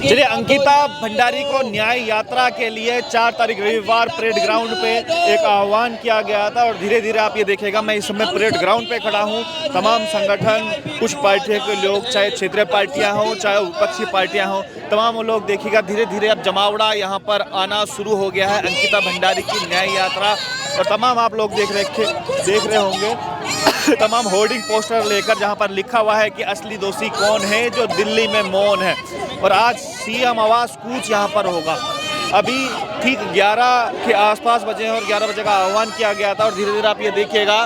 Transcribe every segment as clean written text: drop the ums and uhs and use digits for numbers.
चलिए, अंकिता भंडारी को न्याय यात्रा के लिए 4 तारीख रविवार परेड ग्राउंड पे एक आह्वान किया गया था और धीरे धीरे आप ये देखिएगा, मैं इस समय परेड ग्राउंड पे खड़ा हूँ। तमाम संगठन, कुछ पार्टियों के लोग, चाहे क्षेत्रीय पार्टियां हों, चाहे विपक्षी पार्टियां हों, तमाम वो लोग देखिएगा धीरे धीरे अब जमावड़ा यहाँ पर आना शुरू हो गया है। अंकिता भंडारी की न्याय यात्रा और तमाम आप लोग देख रहे होंगे तमाम होर्डिंग पोस्टर लेकर, जहां पर लिखा हुआ है कि असली दोषी कौन है जो दिल्ली में मौन है। और आज सीएम आवास कूच यहां पर होगा। अभी ठीक 11 के आसपास बजे हैं और 11 बजे का आह्वान किया गया था और धीरे धीरे आप ये देखिएगा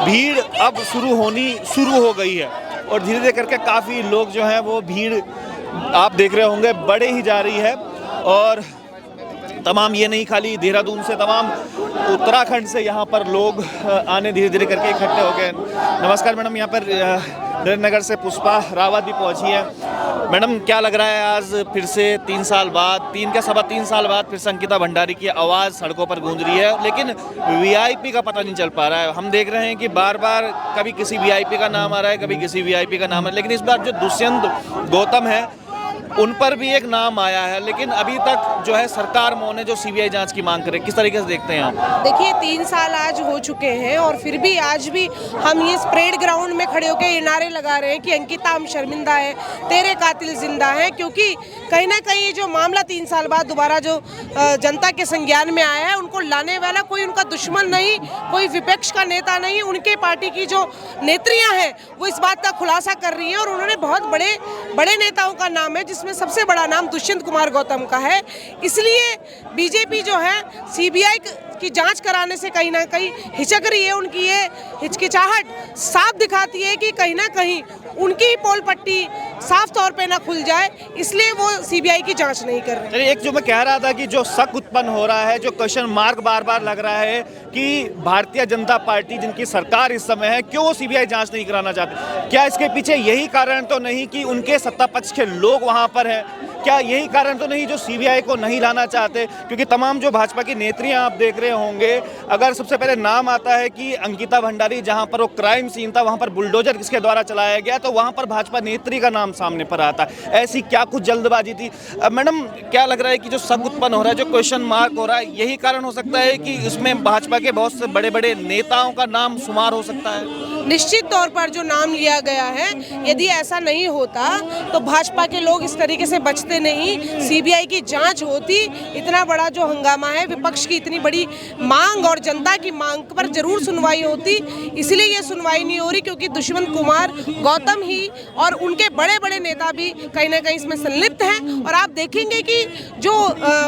भीड़ अब शुरू हो गई है और धीरे धीरे करके काफ़ी लोग जो हैं वो भीड़ आप देख रहे होंगे बढ़े ही जा रही है। और तमाम ये नहीं, खाली देहरादून से, तमाम उत्तराखंड से यहाँ पर लोग आने धीरे धीरे करके इकट्ठे हो गए। नमस्कार मैडम, यहाँ पर नरेंद्र से पुष्पा रावत भी पहुँची है। मैडम, क्या लग रहा है आज फिर से 3 साल बाद, 3 साल बाद फिर से अंकिता भंडारी की आवाज़ सड़कों पर गूंज रही है, लेकिन वीआईपी का पता नहीं चल पा रहा है। हम देख रहे हैं कि बार बार कभी किसी वीआईपी का नाम आ रहा है, कभी किसी वीआईपी का नाम है, लेकिन इस बार जो दुष्यंत गौतम है उन पर भी एक नाम आया है, लेकिन अभी तक जो है सरकार मौन है जो सीबीआई जांच की मांग करे। किस तरीके से देखते हैं आप? देखिए, 3 साल आज हो चुके हैं और फिर भी आज भी हम ये परेड ग्राउंड में खड़े होकर ये नारे लगा रहे हैं कि अंकिता हम शर्मिंदा है, तेरे कातिल जिंदा है। क्योंकि कहीं ना कहीं जो मामला 3 साल बाद दोबारा जो जनता के संज्ञान में आया है, उनको लाने वाला कोई उनका दुश्मन नहीं, कोई विपक्ष का नेता नहीं, उनके पार्टी की जो नेत्रियां हैं वो इस बात का खुलासा कर रही हैं। और उन्होंने बहुत बड़े नेताओं का नाम है, जिसमें सबसे बड़ा नाम दुष्यंत कुमार गौतम का है। इसलिए बीजेपी जो है सीबीआई की जांच कराने से कहीं ना कहीं हिचक रही है। उनकी ये हिचकिचाहट साफ दिखाती है कि कहीं ना कहीं उनकी पोल पट्टी साफ तौर पे ना खुल जाए, इसलिए वो सीबीआई की जांच नहीं कर रहे। एक जो मैं कह रहा था कि जो शक उत्पन्न हो रहा है, जो क्वेश्चन मार्क बार बार लग रहा है कि भारतीय जनता पार्टी जिनकी सरकार इस समय है, क्यों सीबीआई जांच नहीं कराना चाहती? क्या इसके पीछे यही कारण तो नहीं कि उनके सत्ता पक्ष के लोग वहां पर हैं? क्या यही कारण तो नहीं जो सीबीआई को नहीं लाना चाहते? क्योंकि तमाम जो भाजपा की नेत्रियां आप देख रहे होंगे, अगर सबसे पहले नाम आता है कि अंकिता भंडारी, जहां पर वो क्राइम सीन था, वहां पर बुलडोजर किसके द्वारा चलाया गया, तो वहां पर भाजपा नेत्री का नाम सामने पर आता है। ऐसी क्या कुछ जल्दबाजी थी? मैडम, क्या लग रहा है कि जो शक उत्पन्न हो रहा है, जो क्वेश्चन मार्क हो रहा है, यही कारण हो सकता है कि इसमें भाजपा के बहुत से बड़े बड़े नेताओं का नाम शुमार हो सकता है? निश्चित तौर पर जो नाम लिया गया है, यदि ऐसा नहीं होता तो भाजपा के लोग इस तरीके से बचते नहीं, सीबीआई की जांच होती। इतना बड़ा जो हंगामा है, विपक्ष की इतनी बड़ी मांग और जनता की मांग पर जरूर सुनवाई होती। इसलिए ये सुनवाई नहीं हो रही क्योंकि दुष्यंत कुमार गौतम ही और उनके बड़े बड़े नेता भी कहीं ना कहीं इसमें संलिप्त हैं। और आप देखेंगे कि जो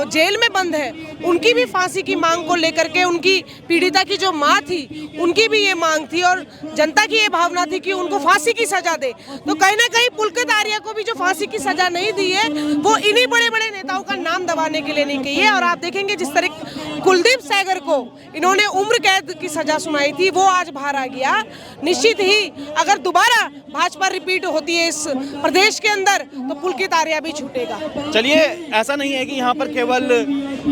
जेल में बंद है, उनकी भी फांसी की मांग को लेकर के, उनकी पीड़िता की जो माँ थी, उनकी भी ये मांग थी और जनता की ये भावना थी कि उनको फांसी की सजा दे। तो कहीं ना कहीं पुलकित आर्या को भी जो फांसी की सजा नहीं दी है, वो इन्हीं बड़े बड़े नेताओं का नाम दबाने के लिए नहीं की है। और आप देखेंगे जिस तरह कुलदीप सैगर को इन्होंने उम्र कैद की सजा सुनाई थी, वो आज बाहर आ गया। निश्चित ही अगर दोबारा भाजपा रिपीट होती है इस प्रदेश के अंदर, तो पुलकित आर्या भी छूटेगा। चलिए, ऐसा नहीं है कि यहाँ पर केवल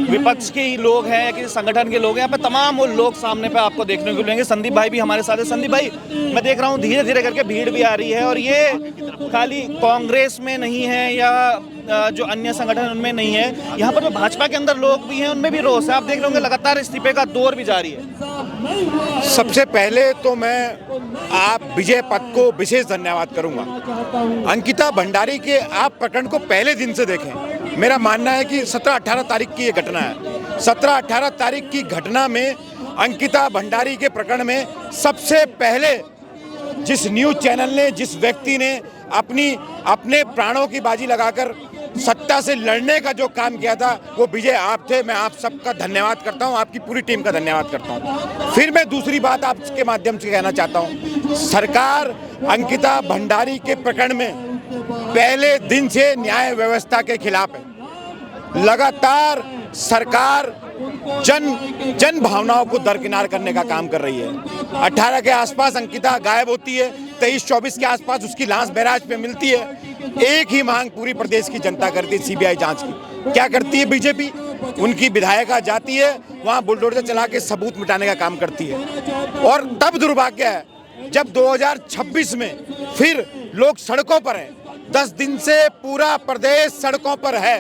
विपक्ष के ही लोग हैं या किसी संगठन के लोग हैं, यहाँ पर तमाम वो लोग सामने पे आपको देखने को मिलेंगे। संदीप भाई भी हमारे साथ है। संदीप भाई, मैं देख रहा हूँ धीरे धीरे करके भीड़ भी आ रही है और ये खाली कांग्रेस में नहीं है या जो अन्य संगठन उनमें नहीं है, यहाँ पर जो भाजपा के अंदर लोग भी हैं उनमें भी रोष है। आप देख रहे होंगे लगातार इस्तीफे का दौर भी जारी है। सबसे पहले तो मैं आप विजय पथ को विशेष धन्यवाद करूंगा। अंकिता भंडारी के आप प्रकरण को पहले दिन से देखें। मेरा मानना है कि 17-18 तारीख की ये घटना है। 17-18 तारीख की घटना में अंकिता भंडारी के प्रकरण में सबसे पहले जिस न्यूज़ चैनल ने, जिस व्यक्ति ने अपने प्राणों की बाजी लगाकर सत्ता से लड़ने का जो काम किया था, वो विजय आप थे। मैं आप सबका धन्यवाद करता हूं, आपकी पूरी टीम का धन्यवाद करता हूं। फिर मैं दूसरी बात आपके माध्यम से कहना चाहता हूं, सरकार अंकिता भंडारी के प्रकरण में पहले दिन से न्याय व्यवस्था के खिलाफ है। लगातार सरकार जन भावनाओं को दरकिनार करने का काम कर रही है। 18 के आसपास अंकिता गायब होती है, 23-24 के आसपास उसकी लाश बैराज पे मिलती है। एक ही मांग पूरी प्रदेश की जनता करती है, सीबीआई जांच की। क्या करती है बीजेपी? उनकी विधायिका जाती है, वहां बुलडोजर चला के सबूत मिटाने का काम करती है। और तब दुर्भाग्य है जब 2026 में फिर लोग सड़कों पर हैं, 10 दिन से पूरा प्रदेश सड़कों पर है।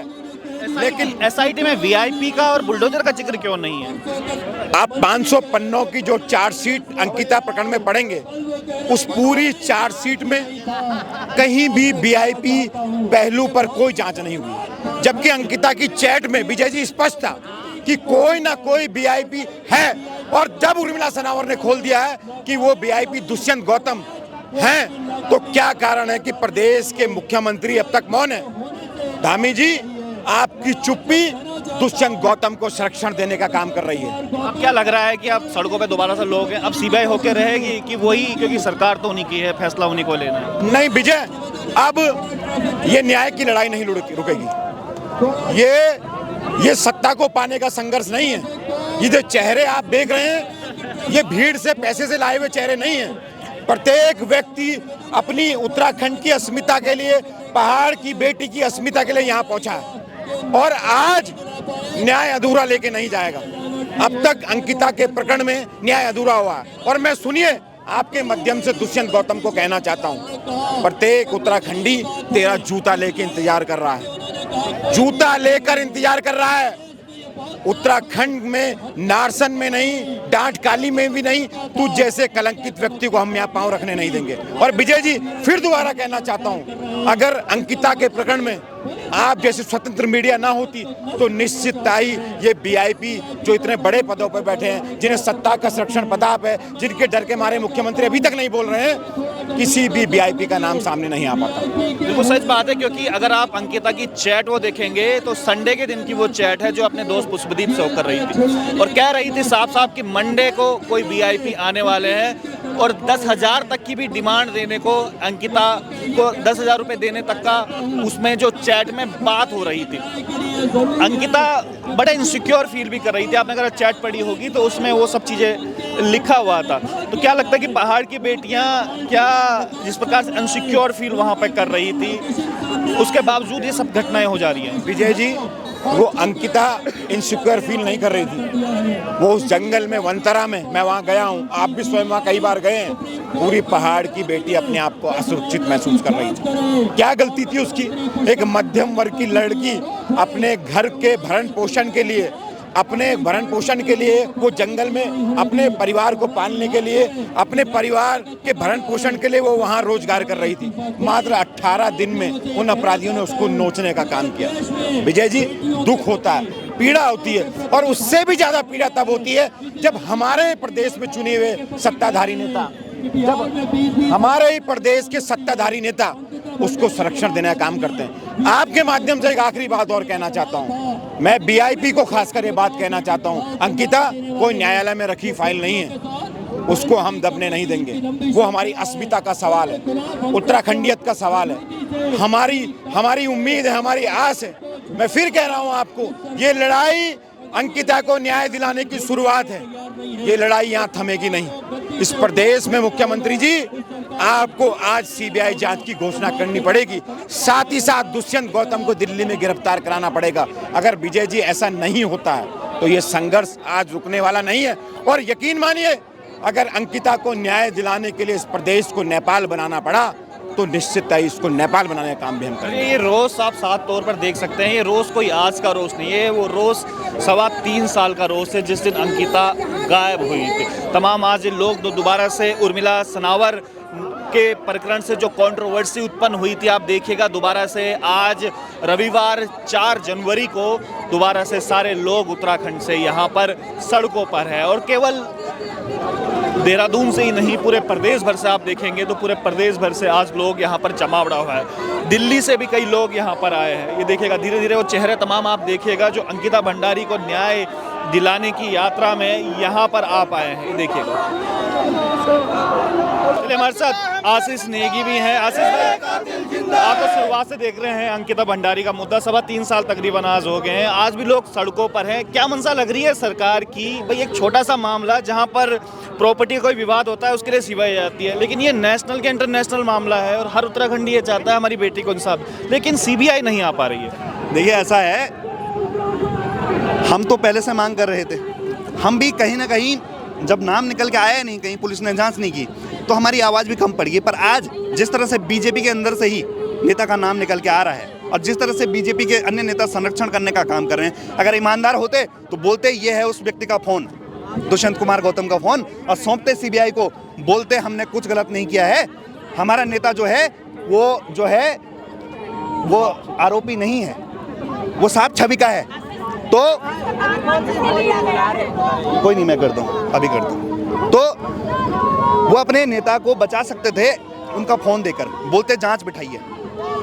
लेकिन एसआईटी में वीआईपी का और बुलडोजर का जिक्र क्यों नहीं है? आप 500 पन्नों की जो चार्जशीट अंकिता प्रकरण में पढ़ेंगे, उस पूरी चार्जशीट में कहीं भी वीआईपी पहलू पर कोई जांच नहीं हुई, जबकि अंकिता की चैट में विजय जी स्पष्ट था कि कोई ना कोई वीआईपी है। और जब उर्मिला सनावर ने खोल दिया है कि वो वीआईपी दुष्यंत गौतम हैं, तो क्या कारण है कि प्रदेश के मुख्यमंत्री अब तक मौन है? धामी जी, आपकी चुप्पी दुष्यंत गौतम को संरक्षण देने का काम कर रही है। अब क्या लग रहा है कि अब सड़कों पे दोबारा से लोग हैं, अब सीबीआई होके रहेगी कि वही, क्योंकि सरकार तो उन्हीं की है, फैसला उन्हीं को लेना है? नहीं विजय, अब ये न्याय की लड़ाई नहीं रुकेगी। ये सत्ता को पाने का संघर्ष नहीं है। ये जो चेहरे आप देख रहे हैं, ये भीड़ से पैसे से लाए हुए चेहरे नहीं हैं। प्रत्येक व्यक्ति अपनी उत्तराखंड की अस्मिता के लिए, पहाड़ की बेटी की अस्मिता के लिए यहाँ पहुंचा है, और आज न्याय अधूरा लेके नहीं जाएगा। अब तक अंकिता के प्रकरण में न्याय अधूरा हुआ है। और मैं, सुनिए, आपके माध्यम से दुष्यंत गौतम को कहना चाहता हूं, प्रत्येक उत्तराखंडी तेरा जूता लेके इंतजार कर रहा है, जूता लेकर इंतजार कर रहा है। उत्तराखंड में नारसन में नहीं, डांट काली में भी नहीं, तू जैसे कलंकित व्यक्ति को हम यहाँ पांव रखने नहीं देंगे। और विजय जी, फिर दोबारा कहना चाहता हूँ, अगर अंकिता के प्रकरण में आप जैसे स्वतंत्र मीडिया ना होती तो निश्चित ही ये वीआईपी जो इतने बड़े पदों पर बैठे हैं, जिन्हें सत्ता का संरक्षण प्रताप है, जिनके डर के मारे मुख्यमंत्री अभी तक नहीं बोल रहे हैं, किसी भी वीआईपी का नाम सामने नहीं आ पाता। बिल्कुल सच बात है, क्योंकि अगर आप अंकिता की चैट वो देखेंगे तो संडे के दिन की वो चैट है जो अपने दोस्त पुष्पदीप से कर रही थी, और कह रही थी साफ साफ कि मंडे को कोई वीआईपी आने वाले हैं, और 10,000 तक की भी डिमांड देने को, अंकिता को 10,000 रुपए देने तक का उसमें जो चैट में बात हो रही थी। अंकिता बड़ा इनसिक्योर फील भी कर रही थी। आपने अगर चैट पढ़ी होगी तो उसमें वो सब चीज़ें लिखा हुआ था। तो क्या लगता है कि पहाड़ की बेटियां क्या जिस प्रकार से अनसिक्योर फील वहाँ पर कर रही थी, उसके बावजूद ये सब घटनाएं हो जा रही हैं? विजय जी, वो अंकिता इनसिक्योर फील नहीं कर रही थी। वो उस जंगल में, वनतरा में, मैं वहाँ गया हूँ, आप भी स्वयं वहाँ कई बार गए हैं, पूरी पहाड़ की बेटी अपने आप को असुरक्षित महसूस कर रही थी। क्या गलती थी उसकी? एक मध्यम वर्ग की लड़की अपने घर के भरण पोषण के लिए, वो जंगल में अपने परिवार को पालने के लिए, अपने परिवार के भरण पोषण के लिए वो वहाँ रोजगार कर रही थी। मात्र 18 दिन में उन अपराधियों ने उसको नोचने का काम किया। विजय जी, दुख होता है, पीड़ा होती है, और उससे भी ज्यादा पीड़ा तब होती है जब हमारे प्रदेश में चुने हुए सत्ताधारी नेता, जब हमारे ही प्रदेश के सत्ताधारी नेता उसको संरक्षण देने का काम करते हैं। आपके माध्यम से एक आखिरी बात और कहना चाहता हूँ, मैं वीआईपी को खासकर ये बात कहना चाहता हूँ, अंकिता कोई न्यायालय में रखी फाइल नहीं है, उसको हम दबने नहीं देंगे। वो हमारी अस्मिता का सवाल है, उत्तराखंडियत का सवाल है, हमारी उम्मीद है, हमारी आस है। मैं फिर कह रहा हूँ आपको, ये लड़ाई अंकिता को न्याय दिलाने की शुरुआत है, ये लड़ाई यहाँ थमेगी नहीं। इस प्रदेश में मुख्यमंत्री जी, आपको आज सीबीआई जांच की घोषणा करनी पड़ेगी, साथ ही साथ दुष्यंत गौतम को दिल्ली में गिरफ्तार कराना पड़ेगा। अगर विजय जी ऐसा नहीं होता है तो ये संघर्ष आज रुकने वाला नहीं है। और यकीन मानिए, अगर अंकिता को न्याय दिलाने के लिए इस प्रदेश को नेपाल बनाना पड़ा तो निश्चित ही इसको नेपाल बनाने का काम भी हम करेंगे। ये रोज आप साफ तौर पर देख सकते हैं, ये रोज कोई आज का रोज नहीं है, वो रोज 3.25 साल का रोज है जिस दिन अंकिता गायब हुई थी। तमाम आज लोग दोबारा से उर्मिला सनावर के प्रकरण से जो कंट्रोवर्सी उत्पन्न हुई थी, आप देखिएगा दोबारा से आज रविवार 4 जनवरी को दोबारा से सारे लोग उत्तराखंड से यहाँ पर सड़कों पर है, और केवल देहरादून से ही नहीं, पूरे प्रदेश भर से आप देखेंगे तो पूरे प्रदेश भर से आज लोग यहाँ पर जमा बड़ा हुआ है। दिल्ली से भी कई लोग यहाँ पर आए हैं। ये देखिएगा धीरे धीरे वो चेहरे तमाम आप देखिएगा जो अंकिता भंडारी को न्याय दिलाने की यात्रा में यहाँ पर आ पाए हैं। ये देखिएगा, चलिए हमारे साथ आशीष नेगी भी हैं। आशीष भाई, आप तो शुरुआत से देख रहे हैं अंकिता भंडारी का मुद्दा 3.25 साल तकरीबन आज हो गए हैं, आज भी लोग सड़कों पर हैं। क्या मंशा लग रही है सरकार की? भाई एक छोटा सा मामला जहां पर प्रॉपर्टी का कोई विवाद होता है उसके लिए सीबीआई जाती है, लेकिन ये नेशनल के इंटरनेशनल मामला है और हर उत्तराखंडी ये चाहता है हमारी बेटी को इंसाफ, लेकिन सीबीआई नहीं आ पा रही है। देखिए ऐसा है, हम तो पहले से मांग कर रहे थे, हम भी कहीं ना कहीं जब नाम निकल के आया नहीं, कहीं पुलिस ने जांच नहीं की तो हमारी आवाज़ भी कम पड़ गई। पर आज जिस तरह से बीजेपी के अंदर से ही नेता का नाम निकल के आ रहा है और जिस तरह से बीजेपी के अन्य नेता संरक्षण करने का काम कर रहे हैं, अगर ईमानदार होते तो बोलते ये है उस व्यक्ति का फ़ोन, दुष्यंत कुमार गौतम का फ़ोन, और सौंपते सीबीआई को, बोलते हमने कुछ गलत नहीं किया है, हमारा नेता जो है वो आरोपी नहीं है, वो साफ छवि का है। तो कोई नहीं, मैं करता हूँ, अभी करता हूँ। तो वो अपने नेता को बचा सकते थे उनका फ़ोन देकर, बोलते जांच बिठाइए,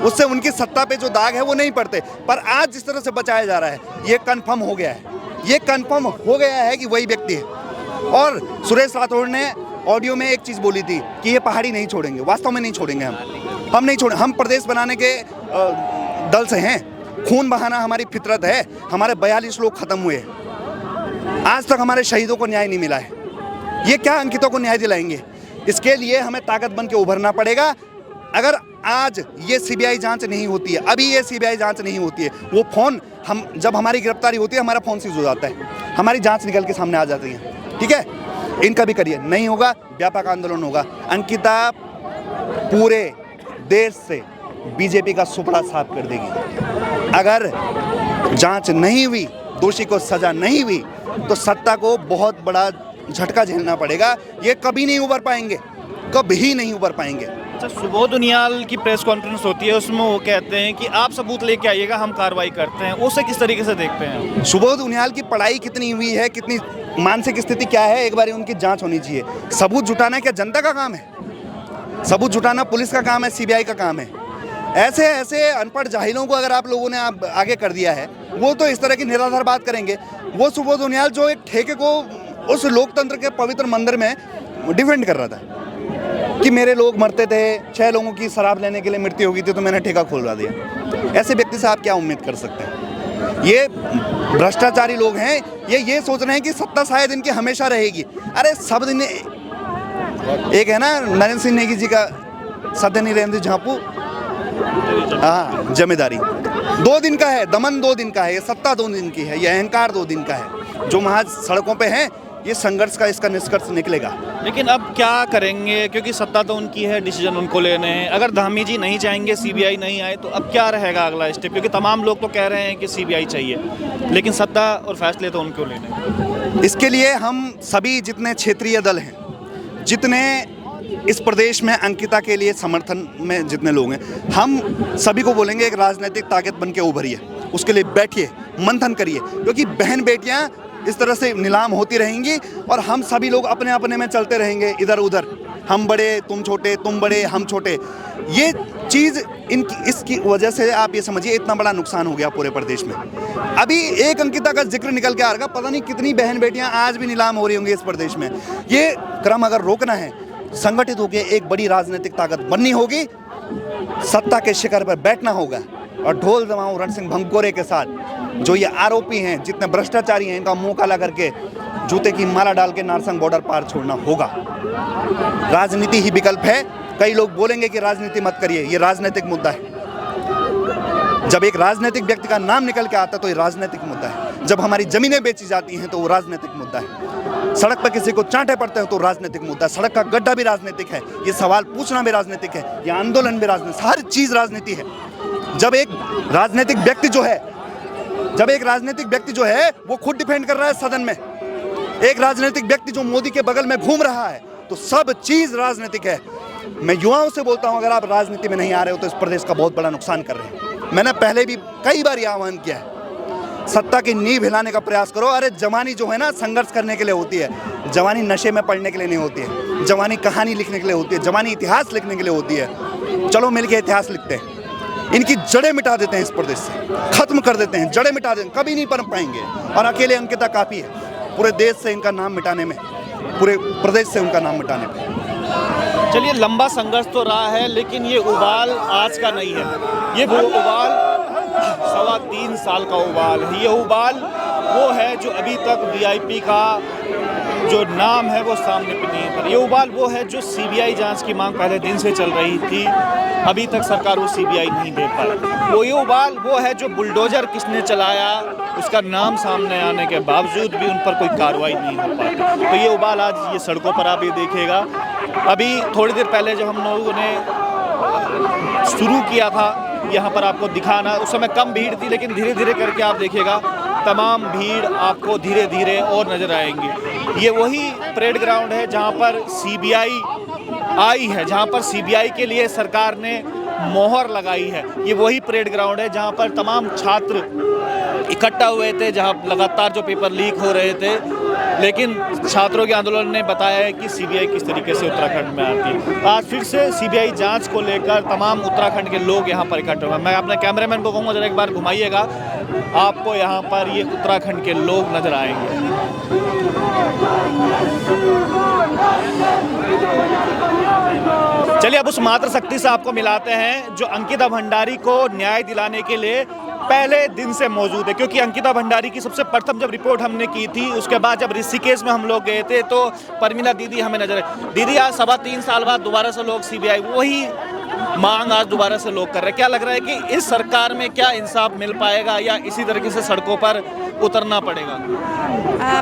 उससे उनकी सत्ता पे जो दाग है वो नहीं पड़ते। पर आज जिस तरह से बचाया जा रहा है, ये कंफर्म हो गया है, ये कंफर्म हो गया है कि वही व्यक्ति है। और सुरेश राठौड़ ने ऑडियो में एक चीज़ बोली थी कि ये पहाड़ी नहीं छोड़ेंगे, वास्तव में नहीं छोड़ेंगे, हम नहीं छोड़ेंगे। हम प्रदेश बनाने के दल से हैं, खून बहाना हमारी फितरत है, हमारे 42 लोग खत्म हुए, आज तक हमारे शहीदों को न्याय नहीं मिला है, ये क्या अंकिता को न्याय दिलाएंगे? इसके लिए हमें ताकत बन के उभरना पड़ेगा। अगर आज ये सीबीआई जांच नहीं होती है, अभी ये सीबीआई जांच नहीं होती है, वो फ़ोन जब हमारी गिरफ्तारी होती है हमारा फ़ोन सीज हो जाता है, हमारी जांच निकल के सामने आ जाती है, ठीक है? इनका भी करिए, नहीं होगा व्यापक आंदोलन होगा। अंकिता पूरे देश से बीजेपी का सुपड़ा साफ कर देगी। अगर जांच नहीं हुई, दोषी को सजा नहीं हुई, तो सत्ता को बहुत बड़ा झटका झेलना पड़ेगा। ये कभी नहीं उबर पाएंगे, कभी नहीं उबर पाएंगे। अच्छा, सुबोध उनियाल की प्रेस कॉन्फ्रेंस होती है, उसमें वो कहते हैं कि आप सबूत लेके आइएगा, हम कार्रवाई करते हैं, उसे किस तरीके से देखते हैं? सुबोध उनियाल की पढ़ाई कितनी हुई है, कितनी मानसिक स्थिति क्या है, एक बार उनकी जांच होनी चाहिए। सबूत जुटाना क्या जनता का काम है? सबूत जुटाना पुलिस का काम है, सीबीआई का काम है। ऐसे ऐसे अनपढ़ जाहिलों को अगर आप लोगों ने आगे कर दिया है, वो तो इस तरह की निराधार बात करेंगे। वो सुबोध उनियाल जो एक ठेके को उस लोकतंत्र के पवित्र मंदिर में डिफेंड कर रहा था कि मेरे लोग मरते थे, 6 लोगों की शराब लेने के लिए मृत्यु हो गई थी, तो मैंने ठेका खोलवा दिया। ऐसे व्यक्ति से आप क्या उम्मीद कर सकते हैं? ये भ्रष्टाचारी लोग हैं, ये सोच रहे हैं कि सत्ता शायद इनकी हमेशा रहेगी। अरे सब दिन एक है ना नरेंद्र सिंह नेगी जी का सत्य निरेंद्र झांपू, हाँ, जमींदारी 2 दिन का है, दमन 2 दिन का है, ये सत्ता 2 दिन की है, ये अहंकार 2 दिन का है। जो वहाँ सड़कों पे हैं, ये संघर्ष का इसका निष्कर्ष निकलेगा। लेकिन अब क्या करेंगे, क्योंकि सत्ता तो उनकी है, डिसीजन उनको लेने हैं। अगर धामी जी नहीं चाहेंगे, सीबीआई नहीं आए, तो अब क्या रहेगा अगला स्टेप? क्योंकि तमाम लोग तो कह रहे हैं कि सीबीआई चाहिए, लेकिन सत्ता और फैसले तो उनको लेने हैं। इसके लिए हम सभी जितने क्षेत्रीय दल हैं, जितने इस प्रदेश में अंकिता के लिए समर्थन में जितने लोग हैं, हम सभी को बोलेंगे एक राजनीतिक ताकत बन के उभरिए, उसके लिए बैठिए, मंथन करिए, क्योंकि बहन बेटियां इस तरह से नीलाम होती रहेंगी और हम सभी लोग अपने अपने में चलते रहेंगे इधर उधर, हम बड़े तुम छोटे, तुम बड़े हम छोटे। ये चीज़ इसकी वजह से आप ये समझिए इतना बड़ा नुकसान हो गया पूरे प्रदेश में। अभी एक अंकिता का जिक्र निकल के आ रहा, पता नहीं कितनी बहन बेटियां आज भी नीलाम हो रही होंगी इस प्रदेश में। ये क्रम अगर रोकना है, संगठित होकर एक बड़ी राजनीतिक ताकत बननी होगी, सत्ता के शिखर पर बैठना होगा और ढोल दमाऊं रण सिंह भंगोरे के साथ जो ये आरोपी हैं, जितने भ्रष्टाचारी हैं, इनका मुंह काला करके जूते की माला डाल के नारसंग बॉर्डर पार छोड़ना होगा। राजनीति ही विकल्प है। कई लोग बोलेंगे कि राजनीति मत करिए, ये राजनीतिक मुद्दा है। जब एक राजनीतिक व्यक्ति का नाम निकल के आता है तो ये राजनीतिक मुद्दा है। जब हमारी जमीनें बेची जाती हैं तो वो राजनीतिक मुद्दा है। सड़क पर किसी को चांटे पड़ते हैं तो राजनीतिक मुद्दा है। सड़क का गड्ढा भी राजनीतिक है, ये सवाल पूछना भी राजनीतिक है, ये आंदोलन भी राजनीतिक, हर चीज़ राजनीति है। जब एक राजनीतिक व्यक्ति जो है वो खुद डिफेंड कर रहा है सदन में, एक राजनीतिक व्यक्ति जो मोदी के बगल में घूम रहा है, तो सब चीज़ राजनीतिक है। मैं युवाओं से बोलता हूं, अगर आप राजनीति में नहीं आ रहे हो तो इस प्रदेश का बहुत बड़ा नुकसान कर रहे हैं। मैंने पहले भी कई बार यह आह्वान किया है, सत्ता की नींव हिलाने का प्रयास करो। अरे जवानी जो है ना संघर्ष करने के लिए होती है, जवानी नशे में पढ़ने के लिए नहीं होती है, जवानी कहानी लिखने के लिए होती है, जवानी इतिहास लिखने के लिए होती है। चलो मिलके इतिहास लिखते हैं, इनकी जड़ें मिटा देते हैं, इस प्रदेश से खत्म कर देते हैं, जड़ें मिटा देते हैं, कभी नहीं पनप पाएंगे। और अकेले अंकिता काफ़ी है पूरे देश से इनका नाम मिटाने में, पूरे प्रदेश से उनका नाम मिटाने में। चलिए, लंबा संघर्ष तो रहा है, लेकिन ये उबाल आज का नहीं है। ये वो उबाल 3.25 साल का उबाल है। ये उबाल वो है जो अभी तक वीआईपी का जो नाम है वो सामने पे नहीं है। ये उबाल वो है जो सीबीआई जांच की मांग पहले दिन से चल रही थी, अभी तक सरकार वो सीबीआई नहीं दे पाई। वो ये उबाल वो है जो बुलडोजर किसने चलाया, उसका नाम सामने आने के बावजूद भी उन पर कोई कार्रवाई नहीं हो पाती। तो ये उबाल आज ये सड़कों पर आप ये देखेगा। अभी थोड़ी देर पहले जब हम लोगों ने शुरू किया था यहाँ पर आपको दिखाना। उस समय कम भीड़ थी, लेकिन धीरे धीरे करके आप देखिएगा तमाम भीड़ आपको धीरे धीरे और नज़र आएंगी। ये वही परेड ग्राउंड है जहाँ पर सीबीआई आई है, जहाँ पर सीबीआई के लिए सरकार ने मोहर लगाई है। ये वही परेड ग्राउंड है जहाँ पर तमाम छात्र इकट्ठा हुए थे, जहाँ लगातार जो पेपर लीक हो रहे थे, लेकिन छात्रों के आंदोलन ने बताया है कि सीबीआई किस तरीके से उत्तराखंड में आती है। आज फिर से सीबीआई जांच को लेकर तमाम उत्तराखंड के लोग यहाँ पर इकट्ठे हुए। मैं अपने कैमरामैन को कहूँगा जरा एक बार घुमाइएगा, आपको यहाँ पर ये उत्तराखंड के लोग नजर आएंगे। चलिए अब उस मातृशक्ति से आपको मिलाते हैं जो अंकिता भंडारी को न्याय दिलाने के लिए पहले दिन से मौजूद है, क्योंकि अंकिता भंडारी की सबसे प्रथम जब रिपोर्ट हमने की थी, उसके बाद जब ऋषिकेश में हम लोग गए थे तो परमीला दीदी हमें नजर आई। दीदी आज 3.25 साल बाद दोबारा से लोग सीबीआई वही मांग आज दोबारा से लोग कर रहे हैं। क्या लग रहा है कि इस सरकार में क्या इंसाफ मिल पाएगा या इसी तरीके से सड़कों पर उतरना पड़ेगा?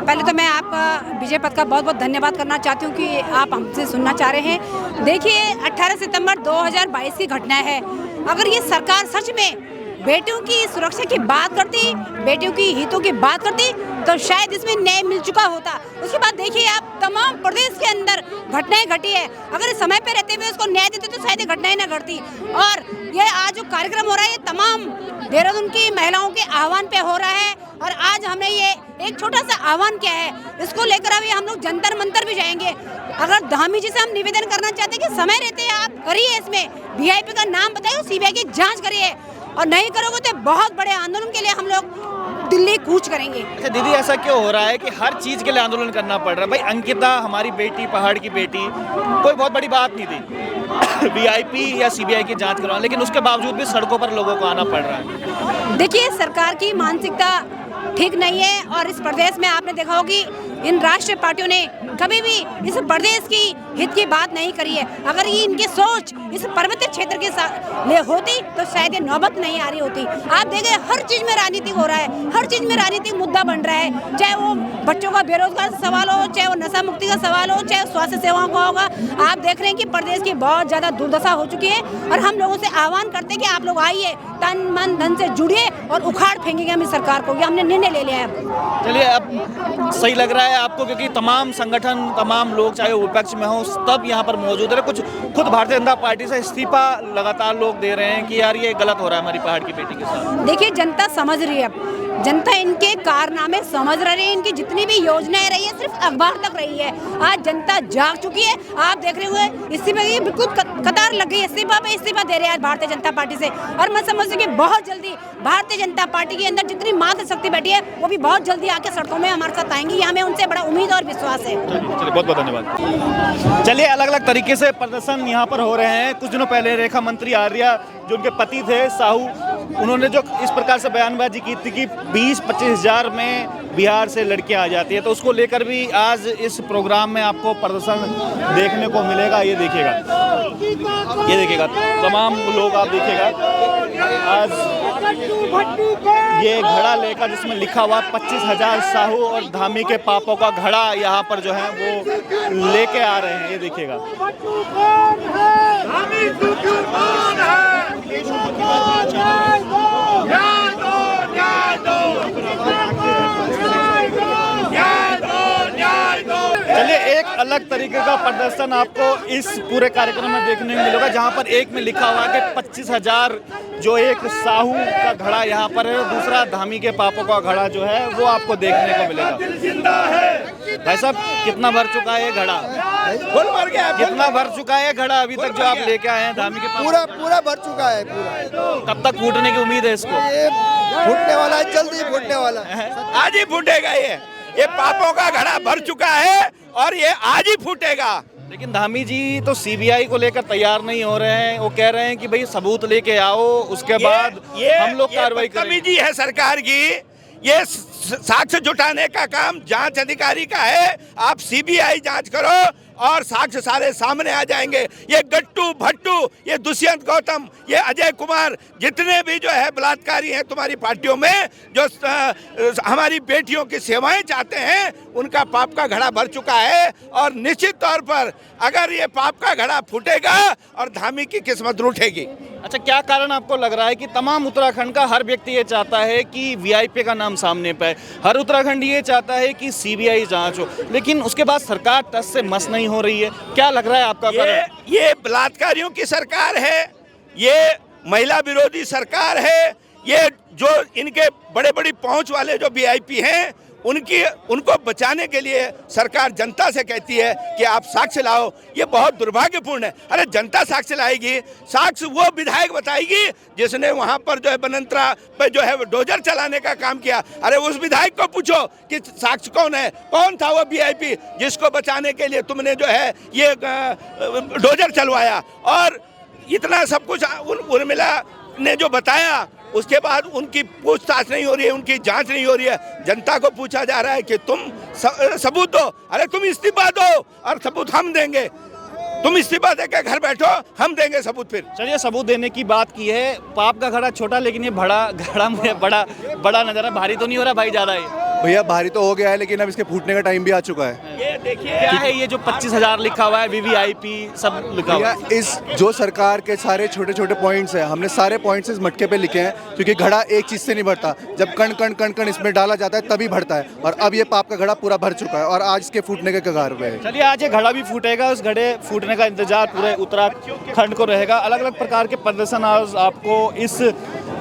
पहले तो मैं आपका विजय पथ का बहुत बहुत धन्यवाद करना चाहती हूँ कि आप हमसे सुनना चाह रहे हैं। देखिए 18 सितंबर 2022 की घटना है। अगर ये सरकार सच में बेटियों की सुरक्षा की बात करती, बेटियों की हितों की बात करती, तो शायद इसमें न्याय मिल चुका होता। उसके बाद देखिए आप तमाम प्रदेश के अंदर घटनाएं घटी है। अगर इस समय पे रहते हुए उसको न्याय देते तो शायद ये घटनाएं ना घटती। और ये आज जो कार्यक्रम हो रहा है ये तमाम देहरादून की महिलाओं के आह्वान पे हो रहा है। और आज हमने ये एक छोटा सा आह्वान किया है, इसको लेकर अभी हम लोग जंतर मंतर भी जाएंगे। अगर धामी जी से हम निवेदन करना चाहते हैं कि समय रहते आप करिए, इसमें वीआईपी का नाम बताइए, सीबीआई की जांच करिए, और नहीं करोगे तो बहुत बड़े आंदोलन के लिए हम लोग दिल्ली कूच करेंगे। अच्छा दीदी, ऐसा क्यों हो रहा है कि हर चीज के लिए आंदोलन करना पड़ रहा है? भाई अंकिता हमारी बेटी, पहाड़ की बेटी, कोई बहुत बड़ी बात नहीं थी वीआईपी या सीबीआई की जांच करवाना, लेकिन उसके बावजूद भी सड़कों पर लोगों को आना पड़ रहा है। देखिए सरकार की मानसिकता ठीक नहीं है, और इस प्रदेश में आपने देखा होगी इन राष्ट्रीय पार्टियों ने कभी भी इस प्रदेश की हित की बात नहीं करी है। अगर ये इनकी सोच इस पर्वतीय क्षेत्र के लिए होती तो शायद ये नौबत नहीं आ रही होती। आप देखें हर चीज में राजनीति हो रहा है, हर चीज में राजनीतिक मुद्दा बन रहा है, चाहे वो बच्चों का बेरोजगार सवाल हो, चाहे वो नशा मुक्ति का सवाल हो, चाहे स्वास्थ्य सेवाओं का होगा। आप देख रहे हैं कि प्रदेश की बहुत ज्यादा दुर्दशा हो चुकी है, और हम लोगों से आह्वान करते हैं कि आप लोग आइए, तन मन धन से जुड़िए और उखाड़ फेंकेंगे हम इस सरकार को। ये हमने निर्णय ले लिया है। चलिए अब सही लग रहा है आपको, क्योंकि तमाम संगठन, तमाम लोग चाहे विपक्ष में हो सब यहाँ पर मौजूद है। कुछ खुद भारतीय जनता पार्टी से इस्तीफा लगातार लोग दे रहे हैं कि यार ये गलत हो रहा है हमारी पहाड़ की बेटी के साथ। देखिए जनता समझ रही है, जनता इनके कारनामे समझ रही है, इनकी जितनी भी योजनाएं रही है सिर्फ अखबार तक रही है। आज जनता जाग चुकी है। आप देख रहे हुए इस्तीफा की बिल्कुल कतार लग गई, इस्तीफा पे इस्तीफा दे रहे हैं भारतीय जनता पार्टी से। और मैं समझती हूँ कि बहुत जल्दी भारतीय जनता पार्टी के अंदर जितनी मात्र शक्ति बैठी है वो भी बहुत जल्दी आके सड़कों में हमारे साथ आएंगी। हमें उनसे बड़ा उम्मीद और विश्वास है। चलिए बहुत बहुत धन्यवाद। चलिए अलग अलग तरीके से प्रदर्शन यहाँ पर हो रहे हैं। कुछ दिनों पहले रेखा मंत्री आर्या, जो उनके पति थे साहू, उन्होंने जो इस प्रकार से बयानबाजी की थी कि 20-25 हज़ार में बिहार से लड़कियां आ जाती है, तो उसको लेकर भी आज इस प्रोग्राम में आपको प्रदर्शन देखने को मिलेगा। ये देखिएगा तमाम लोग, आप देखिएगा आज ये घड़ा लेकर जिसमें लिखा हुआ 25,000 साहू और धामी के पापों का घड़ा यहाँ पर जो है वो लेके आ रहे हैं। ये देखिएगा चलिए एक अलग तरीके का प्रदर्शन आपको इस पूरे कार्यक्रम में देखने को मिलेगा, जहां पर एक में लिखा हुआ है कि 25,000 जो एक साहू का घड़ा यहाँ पर है, दूसरा धामी के पापों का घड़ा जो है वो आपको देखने को मिलेगा। भाई साहब कितना भर चुका है ये घड़ा? कितना भर चुका है घड़ा अभी तक जो आप लेके आए हैं धामी के पापों? पूरा भर चुका है पूरा। कब तक फूटने की उम्मीद है इसको? फूटने वाला है, जल्दी फूटने वाला है। आज ही फूटेगा ये पापों का घड़ा भर चुका है और ये आज ही फूटेगा। लेकिन धामी जी तो सीबीआई को लेकर तैयार नहीं हो रहे हैं। वो कह रहे हैं कि भाई सबूत लेके आओ, उसके बाद हम लोग कार्रवाई करेंगे। बदतमीजी है सरकार की। ये साक्ष्य जुटाने का काम जांच अधिकारी का है। आप सीबीआई जांच करो और साक्ष्य सारे सामने आ जाएंगे। ये गट्टू भट्टू, ये दुष्यंत गौतम, ये अजय कुमार, जितने भी जो है बलात्कारी हैं तुम्हारी पार्टियों में, जो हमारी बेटियों की सेवाएं चाहते हैं, उनका पाप का घड़ा भर चुका है। और निश्चित तौर पर अगर ये पाप का घड़ा फूटेगा और धामी की किस्मत रूठेगी। अच्छा, क्या कारण आपको लग रहा है कि तमाम उत्तराखंड का हर व्यक्ति ये चाहता है कि वीआईपी का नाम सामने पे आए, हर उत्तराखंड ये चाहता है कि सीबीआई जांच हो, लेकिन उसके बाद सरकार टस से मस नहीं हो रही है? क्या लग रहा है आपका कारण? ये बलात्कारियों की सरकार है, ये महिला विरोधी सरकार है, ये जो इनके बड़े बड़ी पहुंच वाले जो वीआईपी हैं उनको बचाने के लिए सरकार जनता से कहती है कि आप साक्ष्य लाओ। ये बहुत दुर्भाग्यपूर्ण है। अरे जनता साक्ष्य लाएगी, साक्ष्य वो विधायक बताएगी जिसने वहां पर जो है बनंतरा पे जो है डोजर चलाने का काम किया। अरे उस विधायक को पूछो कि साक्ष्य कौन है, कौन था वो वीआईपी जिसको बचाने के लिए तुमने जो है ये डोजर चलवाया। और इतना सब कुछ उर्मिला ने जो बताया, उसके बाद उनकी पूछताछ नहीं हो रही है, उनकी जांच नहीं हो रही है। जनता को पूछा जा रहा है कि तुम सबूत दो। अरे तुम इस्तीफा दो और सबूत हम देंगे। तुम इस्तीफा देकर घर बैठो, हम देंगे सबूत। फिर चलिए, सबूत देने की बात की है। पाप का घड़ा छोटा, लेकिन ये घड़ा मुझे बड़ा नजर है। भारी तो नहीं हो रहा भाई ज्यादा? ये भैया भारी तो हो गया है, लेकिन अब इसके फूटने का टाइम भी आ चुका है। ये देखिए क्या है ये जो 25,000 लिखा हुआ है, वीवीआईपी सब लिखा हुआ है? भैया इस जो सरकार के सारे छोटे छोटे पॉइंट्स हैं, हमने सारे पॉइंट्स इस मटके पे लिखे हैं, क्योंकि घड़ा एक चीज से नहीं भरता, जब कण कण कण कण इसमें डाला जाता है तभी भरता है। और अब ये पाप का घड़ा पूरा भर चुका है और आज इसके फूटने के कगार पे है। चलिए, आज ये घड़ा भी फूटेगा, उस घड़े फूटने का इंतजार पूरे उत्तराखंड को रहेगा। अलग अलग प्रकार के प्रदर्शन आज आपको इस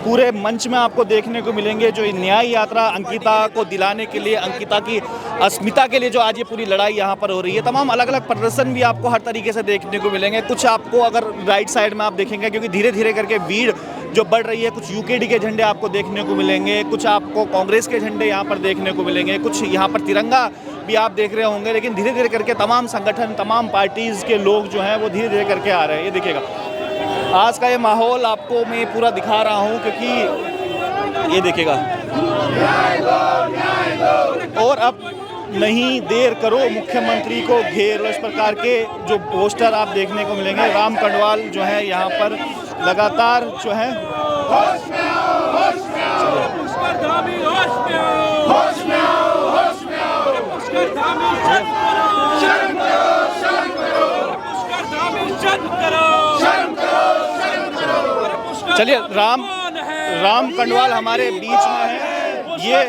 पूरे मंच में आपको देखने को मिलेंगे, जो न्याय यात्रा अंकिता को दिलाने के लिए, अंकिता की अस्मिता के लिए जो आज ये पूरी लड़ाई यहाँ पर हो रही है। तमाम अलग अलग प्रदर्शन भी आपको हर तरीके से देखने को मिलेंगे। कुछ आपको अगर राइट साइड में आप देखेंगे, क्योंकि धीरे धीरे करके भीड़ जो बढ़ रही है, कुछ यूकेडी के झंडे आपको देखने को मिलेंगे, कुछ आपको कांग्रेस के झंडे यहाँ पर देखने को मिलेंगे, कुछ यहाँ पर तिरंगा भी आप देख रहे होंगे। लेकिन धीरे धीरे करके तमाम संगठन, तमाम पार्टीज़ के लोग जो हैं वो धीरे धीरे करके आ रहे हैं। ये देखिएगा, आज का ये माहौल आपको मैं पूरा दिखा रहा हूँ, क्योंकि ये देखिएगा। और अब नहीं देर करो, मुख्यमंत्री को घेर लो, इस प्रकार के जो पोस्टर आप देखने को मिलेंगे। राम कंडवाल जो है यहाँ पर लगातार जो है चलिए, राम कंडवाल हमारे बीच में है। ये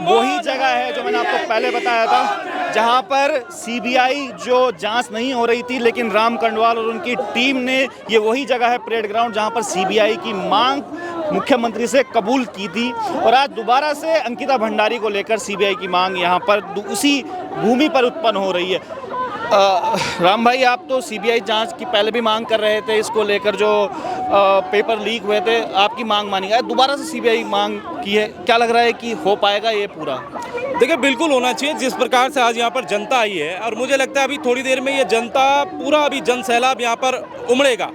वही जगह है जो मैंने आपको पहले बताया था, जहां पर सीबीआई जो जांच नहीं हो रही थी, लेकिन राम कंडवाल और उनकी टीम ने, ये वही जगह है परेड ग्राउंड, जहां पर सीबीआई की मांग मुख्यमंत्री से कबूल की थी। और आज दोबारा से अंकिता भंडारी को लेकर सीबीआई की मांग यहां पर उसी भूमि पर उत्पन्न हो रही है। राम भाई, आप तो सीबीआई जांच की पहले भी मांग कर रहे थे, इसको लेकर जो पेपर लीक हुए थे, आपकी मांग मानी गई, दोबारा से सीबीआई मांग की है। क्या लग रहा है कि हो पाएगा ये पूरा? देखिए, बिल्कुल होना चाहिए। जिस प्रकार से आज यहाँ पर जनता आई है, और मुझे लगता है अभी थोड़ी देर में ये जनता पूरा अभी जन सैलाब यहाँ पर उमड़ेगा।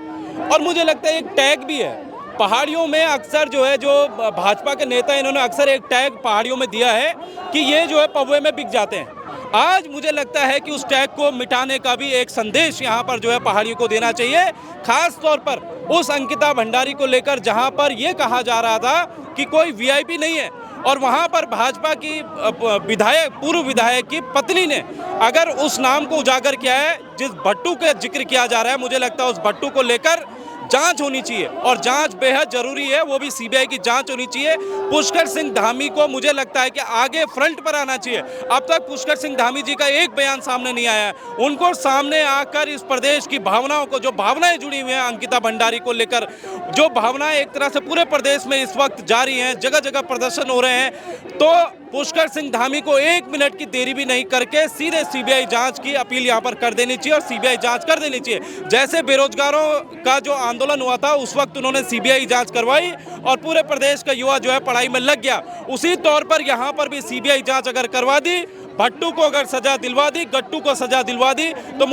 और मुझे लगता है एक टैग भी है पहाड़ियों में, अक्सर जो है, जो भाजपा के नेता इन्होंने अक्सर एक टैग पहाड़ियों में दिया है कि ये जो है पौवे में बिक जाते हैं। आज मुझे लगता है कि उस टैग को मिटाने का भी एक संदेश यहाँ पर जो है पहाड़ियों को देना चाहिए, खास तौर पर उस अंकिता भंडारी को लेकर, जहाँ पर ये कहा जा रहा था कि कोई वीआईपी नहीं है, और वहाँ पर भाजपा की पूर्व विधायक की पत्नी ने अगर उस नाम को उजागर किया है जिस भट्टू का जिक्र किया जा रहा है, मुझे लगता है उस भट्टू को लेकर जांच होनी चाहिए, और जांच बेहद जरूरी है, वो भी सीबीआई की जांच होनी चाहिए। पुष्कर सिंह धामी को मुझे लगता है कि आगे फ्रंट पर आना चाहिए। अब तक पुष्कर सिंह धामी जी का एक बयान सामने नहीं आया है। उनको सामने आकर इस प्रदेश की भावनाओं को, जो भावनाएं जुड़ी हुई हैं अंकिता भंडारी को लेकर, जो भावनाएं एक तरह से पूरे प्रदेश में इस वक्त जारी हैं, जगह जगह प्रदर्शन हो रहे हैं, तो पुष्कर सिंह धामी को 1 मिनट की देरी भी नहीं करके सीधे सीबीआई जांच की अपील यहां पर कर देनी चाहिए, और सीबीआई जांच कर देनी चाहिए। जैसे बेरोजगारों का जो आंदोलन हुआ था, उस वक्त उन्होंने सीबीआई जांच करवाई और पूरे प्रदेश का युवा जो है पढ़ाई में लग गया, उसी तौर पर यहां पर भी सीबीआई जांच अगर करवा दी, भट्टू को अगर सजा दिलवा दी, गट्टू को सजा दिलवा दी, तो